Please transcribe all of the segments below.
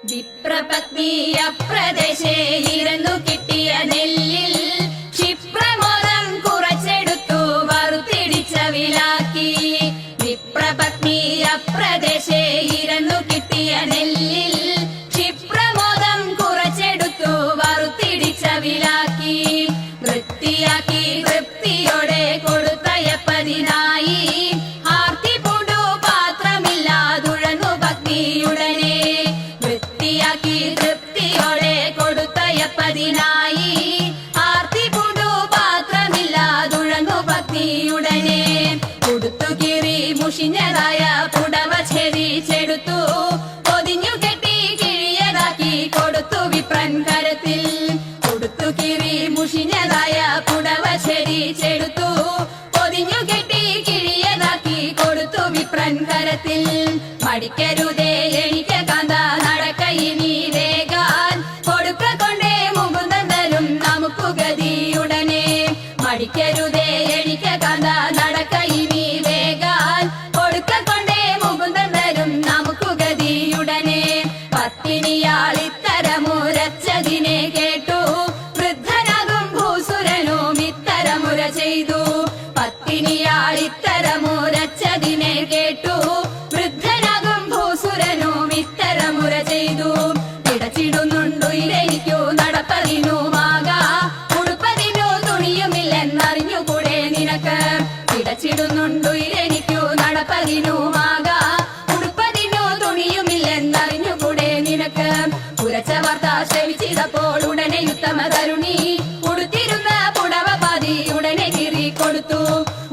വിപ്രപത്നിയ പ്രദേശേ ഇരുന്നു കിട്ടിയ നെല്ലിൽ ക്ഷിപ്രമോദം കുറച്ചെടുത്തു വറുത്തിടിച്ച വിലാക്കി. വിപ്രപത്നിയ പ്രദേശേ ഇരുന്നു കിട്ടിയ നെല്ലിൽ ക്ഷിപ്രമോദം കുറച്ചെടുത്തു വറുത്തിടിച്ച വിലാക്കി. വൃത്തിയാക്കി തൃപ്തിയോടെ കൊടുത്തയപ്പതിനായി ആർത്തി പൂണ്ടു പാത്രമില്ലാതുഴന്നു പത്നിയുടനെ. വൃത്തിയാക്കി തൃപ്തിയോടെ കൊടുത്തയപ്പതിനായി ആർത്തി പൂണ്ടു പാത്രമില്ലാതുഴന്നു പത്നിയുടനെ. കൊടുത്തു കീറി മുഷിഞ്ഞതായ പുടവ ഛേദിച്ചെടുത്തു പൊതിഞ്ഞു കെട്ടി കിഴിയതാക്കി കൊടുത്തു വിപ്രൻ കരത്തിൽ. കൊടുത്തു കീറി മുഷിഞ്ഞതായ പുടവ ഛേദിച്ചെടുത്തു പൊതിഞ്ഞു കെട്ടി കിഴിയതാക്കി കൊടുത്തു വിപ്രൻ കരത്തിൽ. മടിക്കരുതേ എനിക്ക് കാന്ത നടക്ക ഇനി വേഗാൻ കൊടുക്ക കൊണ്ടേ മുകുന്ദൻ തരും നമുക്കു ഗതിയുടനെ. മടിക്കരുതേ എനിക്ക് കാന്ത നടക്ക ഇനി വേഗാൻ കൊടുക്ക കൊണ്ടേ മുകുന്ദൻ തരും നമുക്കു ഗതിയുടനെ. പത്തിനിയാൾ ഇത്തരമുരച്ചതിനെ കേട്ടു വൃദ്ധനാകും ഭൂസുരനും ഇത്തരമുര ചെയ്തു. പത്തിനിയാൾ ഇത്തരമുരച്ചതിനെ കേട്ടു വൃദ്ധനാകും ഭൂസുരനും ഇത്തരമുര ചെയ്തു. പിടച്ചിടുന്നുണ്ടു ഇതെനിക്കു നടപ്പതിനുമാകാ ഉടുപ്പതിനു തുണിയുമില്ലെന്നറിഞ്ഞുകൂടെ നിനക്ക്. പിടച്ചിടുന്നുണ്ടു ഇതെനിക്കു നടപ്പതിനുമാകാ ഉടുപ്പതിനു തുണിയുമില്ലെന്നറിഞ്ഞുകൂടെ നിനക്ക്. ഉരച്ച വാർത്ത ശ്രവിച്ചിതപ്പോൾ ഉടനെ ഉത്തമ തരുണി ഉടുത്തിരുന്ന പുടവ പാതി ഉടനെ കീറി കൊടുത്തു.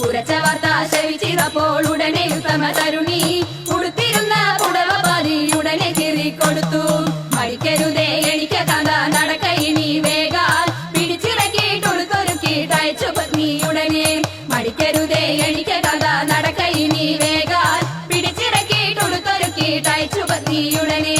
ഉരച്ച വാർത്ത ശ്രവിച്ചിതപ്പോൾ ഉടനെ ഉത്തമ തരുണി ഉടുത്തിരുന്ന പുടവ പാതി ഉടനെ കീറി കൊടുത്തു. മടിക്കരുതേ എനിക്ക് കാന്ത നടക്ക ഇനി വേഗാൽ പിടിച്ചിറക്കിയിട്ടൊടുത്തൊരുക്കിയിട്ടയച്ചു പത്നിയുടനെ. മടിക്കരുതേ എനിക്ക് കാന്ത നടക്ക ഇനി വേഗാൽ പിടിച്ചിറക്കിയിട്ടൊടുത്തൊരുക്കിയിട്ടയച്ചു പത്നിയുടനെ.